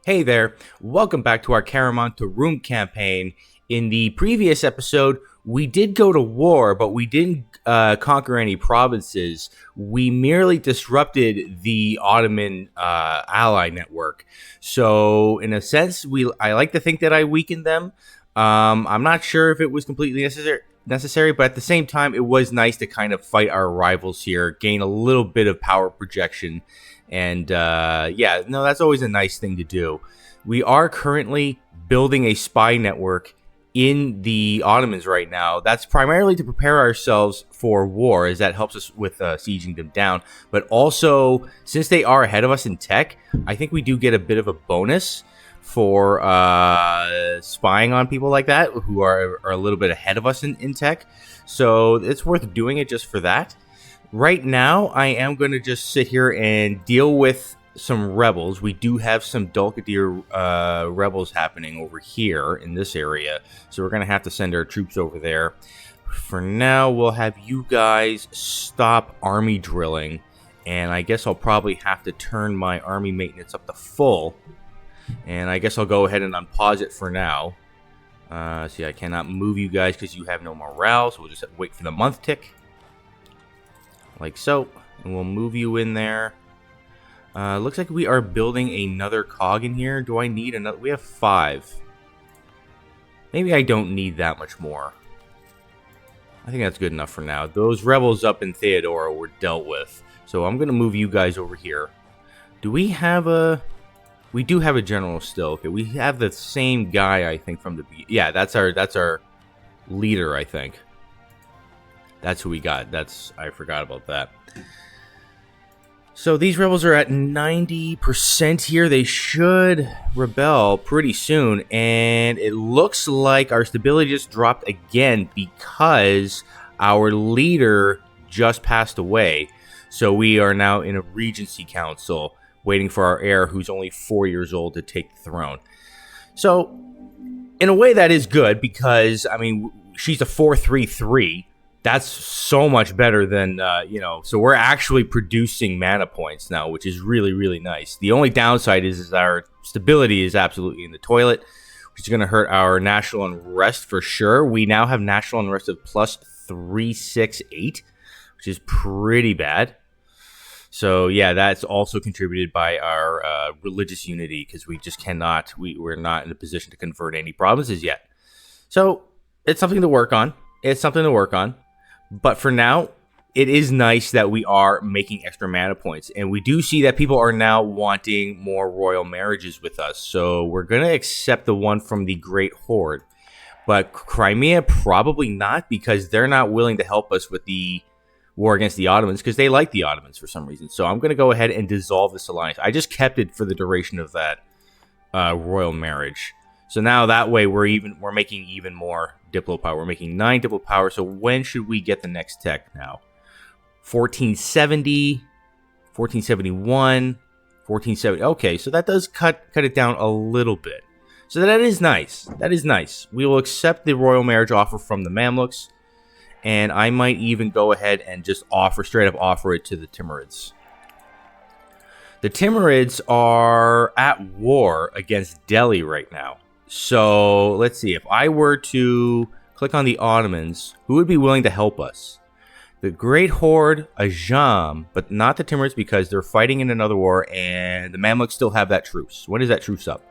Hey there, welcome back to our Karaman to Room campaign. In the previous episode, we did go to war, but we didn't conquer any provinces. We merely disrupted the Ottoman ally network. So, in a sense, I like to think that I weakened them. I'm not sure if it was completely necessary, but at the same time, it was nice to kind of fight our rivals here, gain a little bit of power projection. And yeah, no, that's always a nice thing to do. We are currently building a spy network in the Ottomans right now. That's primarily to prepare ourselves for war, as that helps us with sieging them down. But also, since they are ahead of us in tech, I think we do get a bit of a bonus for spying on people like that who are a little bit ahead of us in tech. So it's worth doing it just for that. Right now, I am going to just sit here and deal with some rebels. We do have some Dulkadir rebels happening over here in this area, so we're going to have to send our troops over there. For now, we'll have you guys stop army drilling, and I guess I'll probably have to turn my army maintenance up to full, and I guess I'll go ahead and unpause it for now. See, I cannot move you guys because you have no morale, so we'll just wait for the month tick. Like so, and we'll move you in there. Looks like we are building another cog in here. Do I need another? We have 5. Maybe I don't need that much more. I think that's good enough for now. Those rebels up in Theodora were dealt with. So I'm going to move you guys over here. Do we have a... We do have a general still. Okay, we have the same guy, I think, from the... Yeah, that's our leader, I think. That's who we got. I forgot about that. So these rebels are at 90% here. They should rebel pretty soon. And it looks like our stability just dropped again because our leader just passed away. So we are now in a regency council waiting for our heir, who's only 4 years old, to take the throne. So in a way that is good because, I mean, she's a 4-3-3. That's so much better than, so we're actually producing mana points now, which is really, really nice. The only downside is our stability is absolutely in the toilet, which is going to hurt our national unrest for sure. We now have national unrest of plus 368, which is pretty bad. So, yeah, that's also contributed by our religious unity because we just cannot, we're not in a position to convert any provinces yet. So, it's something to work on. But for now, it is nice that we are making extra mana points. And we do see that people are now wanting more royal marriages with us. So we're going to accept the one from the Great Horde. But Crimea, probably not, because they're not willing to help us with the war against the Ottomans, because they like the Ottomans for some reason. So I'm going to go ahead and dissolve this alliance. I just kept it for the duration of that royal marriage. So now that way we're making even more Diplo power. We're making 9 Diplo power. So when should we get the next tech now? 1470, 1471, 1470. Okay, so that does cut it down a little bit. So that is nice. That is nice. We will accept the royal marriage offer from the Mamluks, and I might even go ahead and just straight up offer it to the Timurids. The Timurids are at war against Delhi right now. So, let's see. If I were to click on the Ottomans, who would be willing to help us? The Great Horde, Ajam, but not the Timurids because they're fighting in another war, and the Mamluks still have that truce. When is that truce up?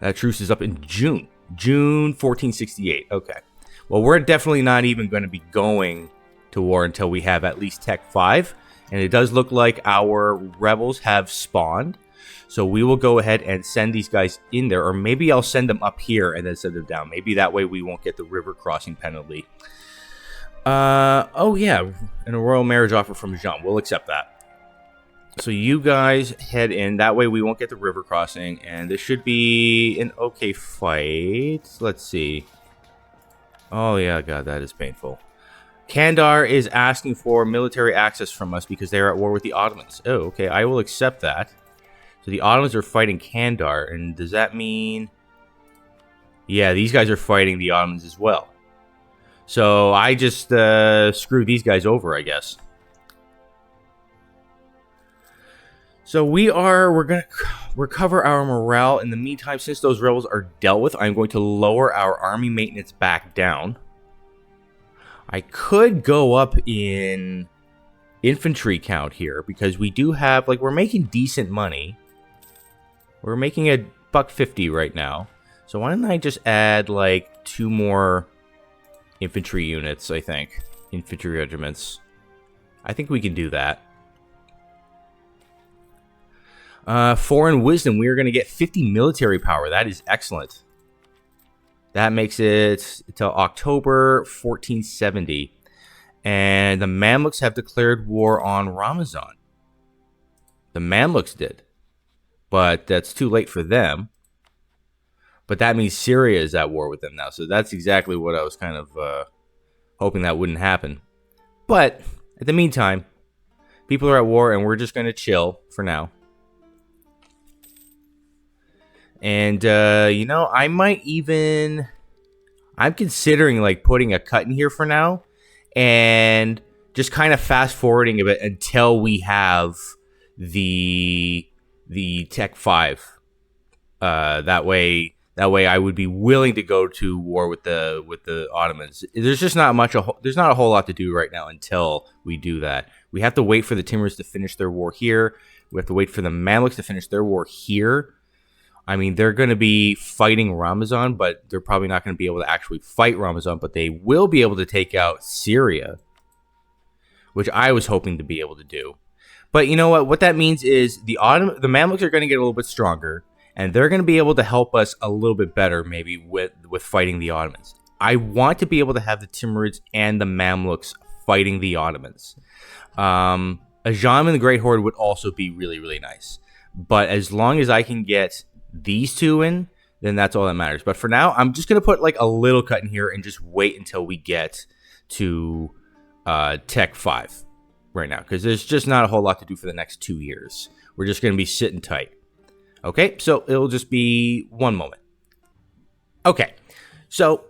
That truce is up in June. June 1468. Okay. Well, we're definitely not even going to be going to war until we have at least Tech 5. And it does look like our rebels have spawned. So we will go ahead and send these guys in there. Or maybe I'll send them up here and then send them down. Maybe that way we won't get the river crossing penalty. Oh yeah, and a royal marriage offer from Jean. We'll accept that. So you guys head in. That way we won't get the river crossing. And this should be an okay fight. Let's see. Oh yeah, God, that is painful. Kandar is asking for military access from us because they are at war with the Ottomans. Oh, okay, I will accept that. So the Ottomans are fighting Kandar, and does that mean... Yeah, these guys are fighting the Ottomans as well. So I just screwed these guys over, I guess. So we're going to recover our morale. In the meantime, since those rebels are dealt with, I'm going to lower our army maintenance back down. I could go up in infantry count here because we do have, like, we're making decent money. We're making a $150 right now. So why don't I just add, like, 2 more infantry units, I think. Infantry regiments. I think we can do that. Foreign wisdom, we are going to get 50 military power. That is excellent. That makes it until October 1470. And the Mamluks have declared war on Ramazan. The Mamluks did. But that's too late for them. But that means Syria is at war with them now. So that's exactly what I was kind of hoping that wouldn't happen. But in the meantime, people are at war and we're just going to chill for now. And, you know, I'm considering, like, putting a cut in here for now and just kind of fast forwarding a bit until we have the Tech 5. That way I would be willing to go to war with the Ottomans. There's just there's not a whole lot to do right now until we do that. We have to wait for the Timurids to finish their war here. We have to wait for the Mamluks to finish their war here. I mean, they're going to be fighting Ramazan, but they're probably not going to be able to actually fight Ramazan, but they will be able to take out Syria, which I was hoping to be able to do. But you know what? What that means is the Mamluks are going to get a little bit stronger, and they're going to be able to help us a little bit better, maybe with fighting the Ottomans. I want to be able to have the Timurids and the Mamluks fighting the Ottomans. Ajam and the Great Horde would also be really, really nice. But as long as I can get these two in, then that's all that matters. But for now, I'm just going to put like a little cut in here and just wait until we get to Tech 5 right now. Because there's just not a whole lot to do for the next 2 years. We're just going to be sitting tight. Okay, so it'll just be one moment. Okay, so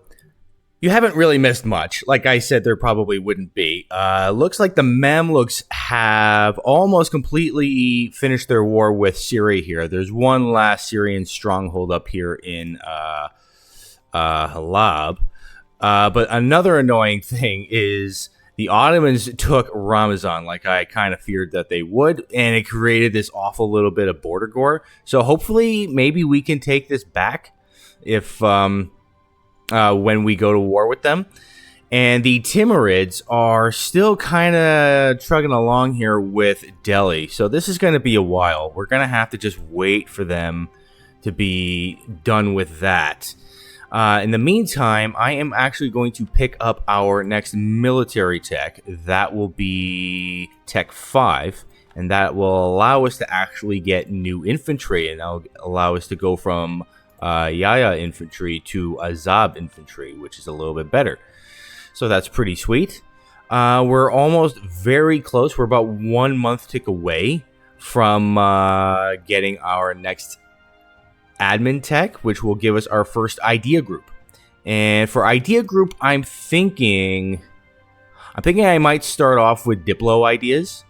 you haven't really missed much. Like I said, there probably wouldn't be. Looks like the Mamluks have almost completely finished their war with Syria here. There's one last Syrian stronghold up here in Halab. But another annoying thing is the Ottomans took Ramazan like I kind of feared that they would, and it created this awful little bit of border gore. So hopefully, maybe we can take this back if when we go to war with them. And the Timurids are still kind of trugging along here with Delhi. So this is going to be a while. We're going to have to just wait for them to be done with that. In the meantime, I am actually going to pick up our next military tech. That will be Tech 5. And that will allow us to actually get new infantry. And that'll allow us to go from Yaya infantry to Azab infantry, which is a little bit better. So that's pretty sweet. We're almost very close. We're about 1 month tick away from getting our next admin tech, which will give us our first idea group. And for idea group, I'm thinking I might start off with Diplo ideas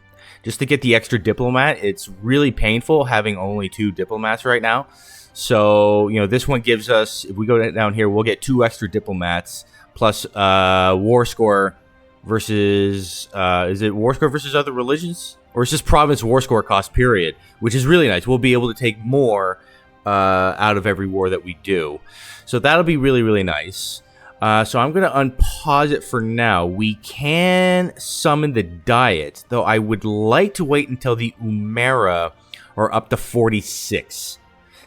just to get the extra diplomat. It's really painful having only 2 diplomats right now. So, you know, this one gives us, if we go down here, we'll get 2 extra diplomats plus war score versus, is it war score versus other religions? Or it's just province war score cost, period, which is really nice. We'll be able to take more out of every war that we do. So that'll be really, really nice. So I'm going to unpause it for now. We can summon the Diet, though I would like to wait until the Umera are up to 46.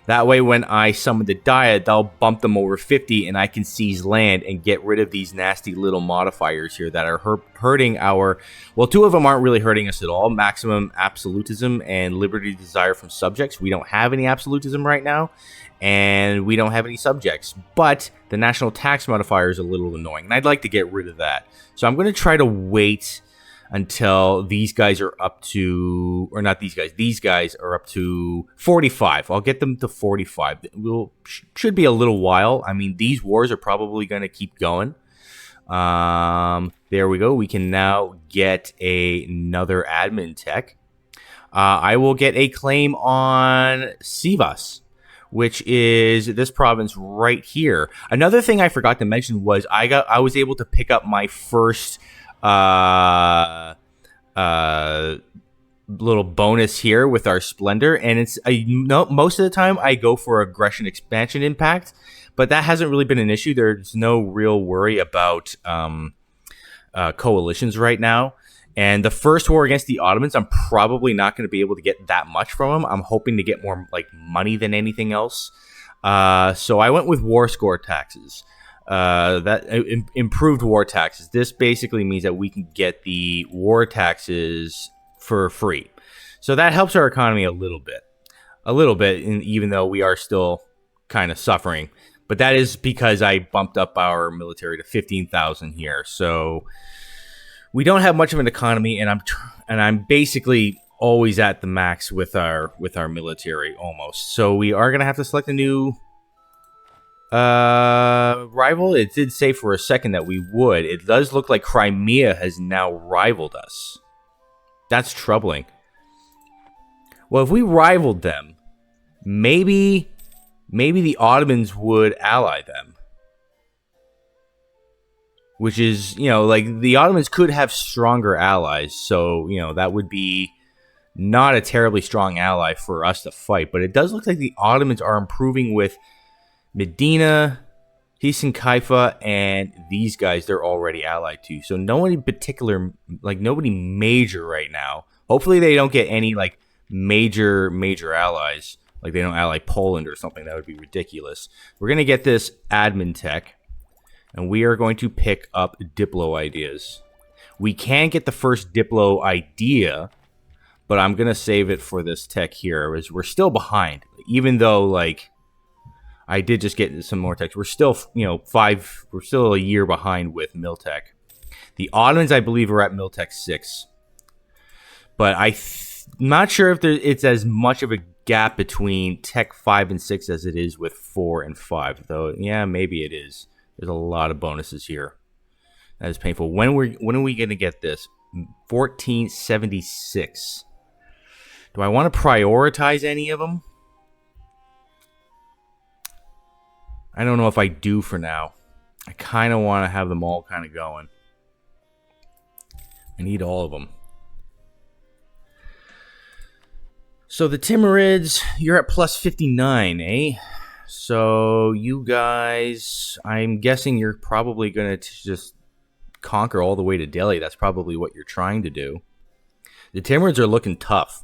That way, when I summon the Diet, they'll bump them over 50, and I can seize land and get rid of these nasty little modifiers here that are hurting our... Well, 2 of them aren't really hurting us at all. Maximum Absolutism and Liberty Desire from Subjects. We don't have any Absolutism right now, and we don't have any Subjects. But the National Tax modifier is a little annoying, and I'd like to get rid of that. So I'm going to try to wait until these guys are up to, or not these guys are up to 45. I'll get them to 45. Should be a little while. I mean, these wars are probably going to keep going. There we go. We can now get another admin tech. I will get a claim on Sivas, which is this province right here. Another thing I forgot to mention was I was able to pick up my first little bonus here with our Splendor, and it's most of the time I go for aggression expansion impact, but that hasn't really been an issue. There's no real worry about coalitions right now. And the first war against the Ottomans, I'm probably not going to be able to get that much from them. I'm hoping to get more like money than anything else. So I went with war score taxes. Improved war taxes. This basically means that we can get the war taxes for free. So that helps our economy a little bit, even though we are still kind of suffering. But that is because I bumped up our military to 15,000 here. So we don't have much of an economy, and I'm basically always at the max with our military almost. So we are gonna have to select a new rival. It did say for a second that we would. It does look like Crimea has now rivaled us. That's troubling. Well, if we rivaled them, maybe the Ottomans would ally them. Which is, like the Ottomans could have stronger allies. So, that would be not a terribly strong ally for us to fight. But it does look like the Ottomans are improving with Medina, Hisan Kaifa, and these guys they're already allied to. So no one in particular, like nobody major right now. Hopefully they don't get any like major allies. Like they don't ally Poland or something. That would be ridiculous. We're going to get this admin tech. And we are going to pick up Diplo ideas. We can get the first Diplo idea, but I'm going to save it for this tech here, as we're still behind. Even though, like, I did just get some more tech. We're still, we're still a year behind with Miltech. The Ottomans, I believe, are at Miltech 6. But I'm not sure if it's as much of a gap between Tech 5 and 6 as it is with 4 and 5. Though, yeah, maybe it is. There's a lot of bonuses here. That is painful. When are we going to get this? 1476. Do I want to prioritize any of them? I don't know if I do for now. I kind of want to have them all kind of going. I need all of them. So the Timurids, you're at plus 59, eh? So you guys, I'm guessing you're probably going to just conquer all the way to Delhi. That's probably what you're trying to do. The Timurids are looking tough.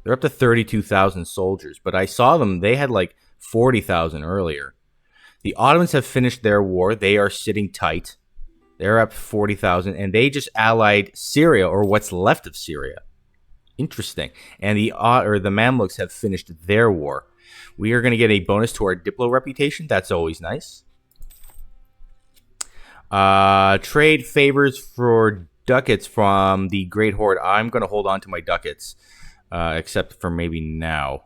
They're up to 32,000 soldiers, but I saw them. They had like 40,000 earlier. The Ottomans have finished their war. They are sitting tight. They're up 40,000, and they just allied Syria, or what's left of Syria. Interesting. And the Mamluks have finished their war. We are going to get a bonus to our Diplo reputation. That's always nice. Trade favors for ducats from the Great Horde. I'm going to hold on to my ducats, except for maybe now.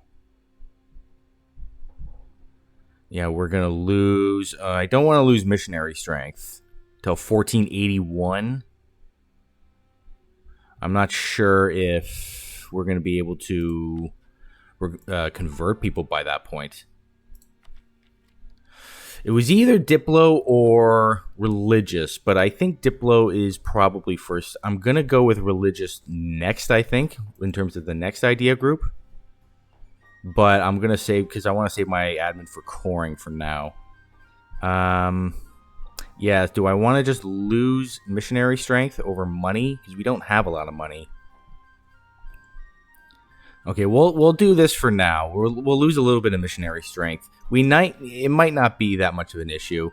Yeah, we're going to lose. I don't want to lose missionary strength till 1481. I'm not sure if we're going to be able to convert people by that point. It was either Diplo or religious, but I think Diplo is probably first. I'm going to go with religious next, I think, in terms of the next idea group. But I'm going to save, because I want to save my admin for coring for now. Yeah, do I want to just lose missionary strength over money? Because we don't have a lot of money. Okay, we'll do this for now. We'll lose a little bit of missionary strength. It might not be that much of an issue.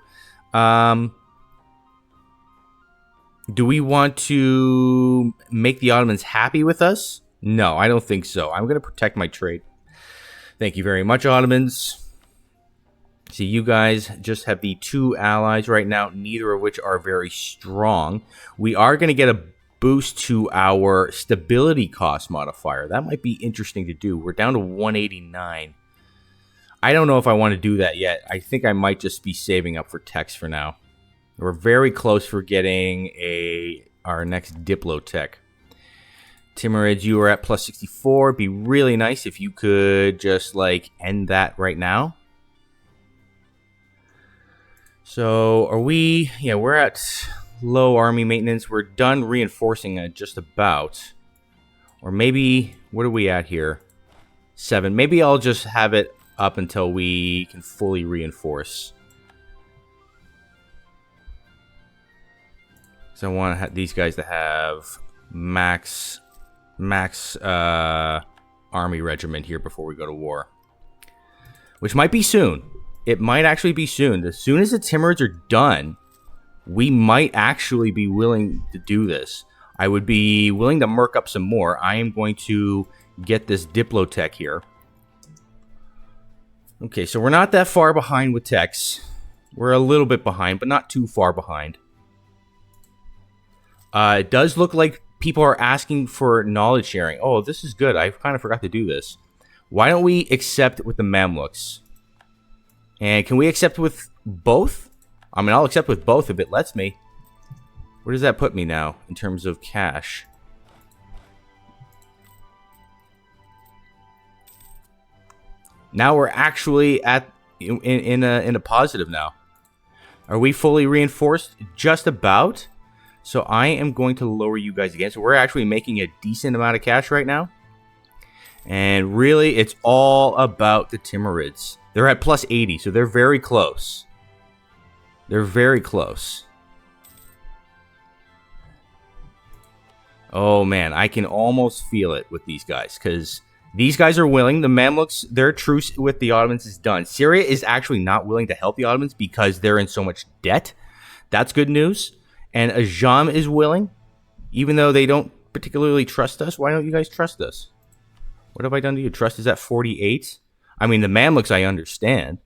Do we want to make the Ottomans happy with us? No, I don't think so. I'm going to protect my trade. Thank you very much, Ottomans. See, you guys just have the 2 allies right now, neither of which are very strong. We are going to get a boost to our stability cost modifier. That might be interesting to do. We're down to 189. I don't know if I want to do that yet. I think I might just be saving up for techs for now. We're very close for getting our next Diplo tech. Timurids, you are at plus 64. It'd be really nice if you could just, like, end that right now. So, are we... Yeah, we're at low army maintenance. We're done reinforcing it just about. Or maybe... What are we at here? 7. Maybe I'll just have it up until we can fully reinforce. So I want these guys to have max army regiment here before we go to war. Which might be soon. It might actually be soon. As soon as the Timurids are done, we might actually be willing to do this. I would be willing to merc up some more. I am going to get this Diplotech here. Okay, so we're not that far behind with techs. We're a little bit behind, but not too far behind. It does look like people are asking for knowledge sharing. Oh, this is good. I kind of forgot to do this. Why don't we accept with the Mamluks? And can we accept with both? I mean, I'll accept with both if it lets me. Where does that put me now in terms of cash? Now we're actually at in a positive now. Are we fully reinforced? Just about. So I am going to lower you guys again. So we're actually making a decent amount of cash right now. And really, it's all about the Timurids. They're at plus 80, so they're very close. They're very close. Oh man, I can almost feel it with these guys. Because these guys are willing. The Mamluks, their truce with the Ottomans is done. Syria is actually not willing to help the Ottomans because they're in so much debt. That's good news. And Ajam is willing, even though they don't particularly trust us. Why don't you guys trust us? What have I done to you? Trust is at 48. I mean, the Mamluks I understand.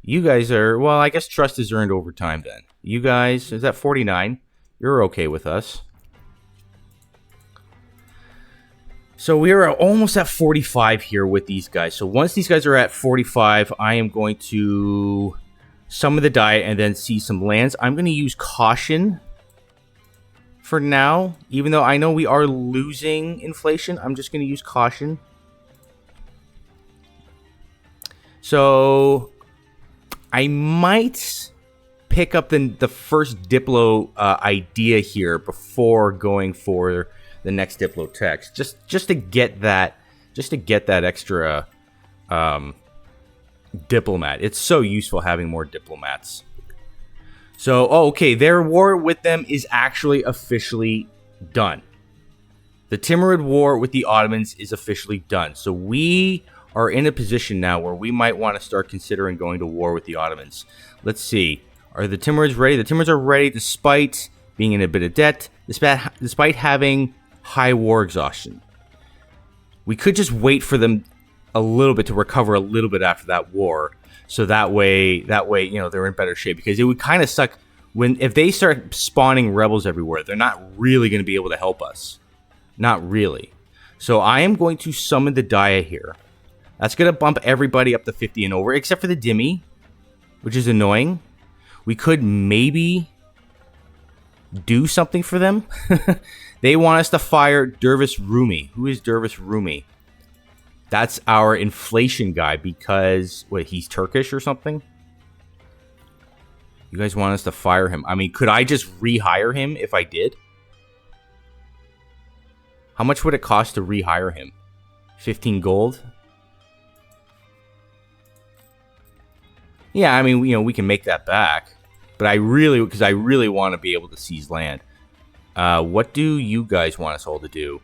You guys are... Well, I guess trust is earned over time then. You guys, is that 49? You're okay with us. So we are almost at 45 here with these guys. So once these guys are at 45, I am going to summon the diet and then see some lands. I'm going to use caution for now. Even though I know we are losing inflation, I'm just going to use caution. So I might pick up the first Diplo idea here before going for the next Diplo text, just to get that extra diplomat. It's so useful having more diplomats. So, okay, their war with them is actually officially done. The Timurid war with the Ottomans is officially done. So we are in a position now where we might want to start considering going to war with the Ottomans. Let's see. Are the Timurids ready? The Timurids are ready despite being in a bit of debt, despite having high war exhaustion. We could just wait for them a little bit to recover a little bit after that war, so that way, you know, they're in better shape. Because it would kind of suck if they start spawning rebels everywhere. They're not really going to be able to help us, not really. So I am going to summon the Dia here. That's going to bump everybody up to 50 and over, except for the Dhimmi, which is annoying. We could maybe do something for them. They want us to fire Dervish Rumi. Who is Dervish Rumi? That's our inflation guy because, wait, he's Turkish or something? You guys want us to fire him. I mean, could I just rehire him if I did? How much would it cost to rehire him? 15 gold? Yeah, I mean, you know, we can make that back. But because I really want to be able to seize land. What do you guys want us all to do?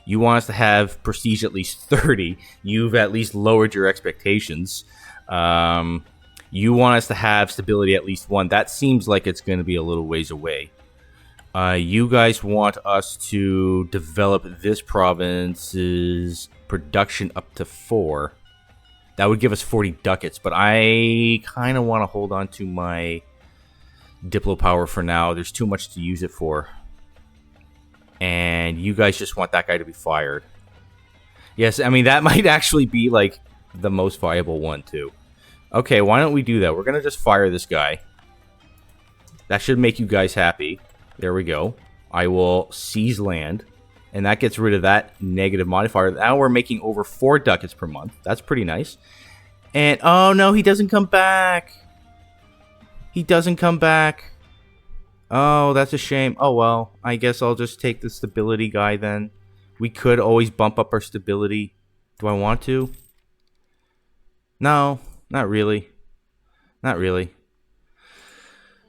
You want us to have prestige at least 30. You've at least lowered your expectations. You want us to have stability at least 1. That seems like it's going to be a little ways away. You guys want us to develop this province's production up to 4. That would give us 40 ducats, but I kind of want to hold on to my Diplo power for now. There's too much to use it for. And you guys just want that guy to be fired. Yes, I mean, that might actually be, like, the most viable one, too. Okay, why don't we do that? We're going to just fire this guy. That should make you guys happy. There we go. I will seize land. And that gets rid of that negative modifier. Now we're making over 4 ducats per month. That's pretty nice. And, oh no, he doesn't come back. He doesn't come back. Oh, that's a shame. Oh, well, I guess I'll just take the stability guy then. We could always bump up our stability. Do I want to? No, not really. Not really.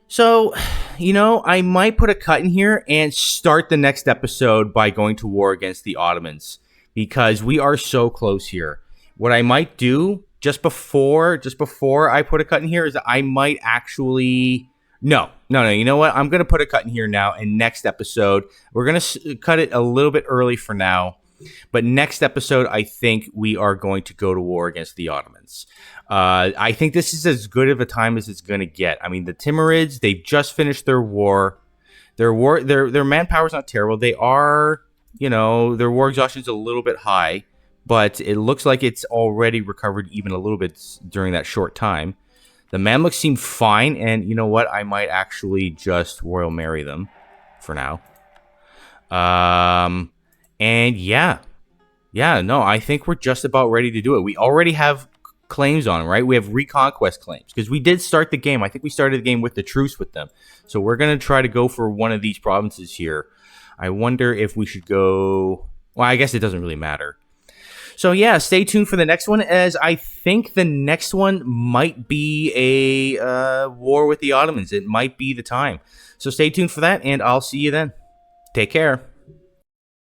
So, I might put a cut in here and start the next episode by going to war against the Ottomans, because we are so close here. What I might do just before I put a cut in here is that I might actually... No. You know what? I'm going to put a cut in here now, and next episode, we're going to cut it a little bit early for now. But next episode, I think we are going to go to war against the Ottomans. I think this is as good of a time as it's going to get. I mean, the Timurids, they've just finished their war. Their manpower's not terrible. They are, their war exhaustion's a little bit high, but it looks like it's already recovered even a little bit during that short time. The Mamluks seem fine, and you know what? I might actually just Royal Marry them for now. And I think we're just about ready to do it. We already have claims on them, right? We have reconquest claims, because we did start the game. I think we started the game with the truce with them. So we're going to try to go for one of these provinces here. I wonder if we should go... Well, I guess it doesn't really matter. So yeah, stay tuned for the next one, as I think the next one might be a war with the Ottomans. It might be the time. So stay tuned for that, and I'll see you then. Take care.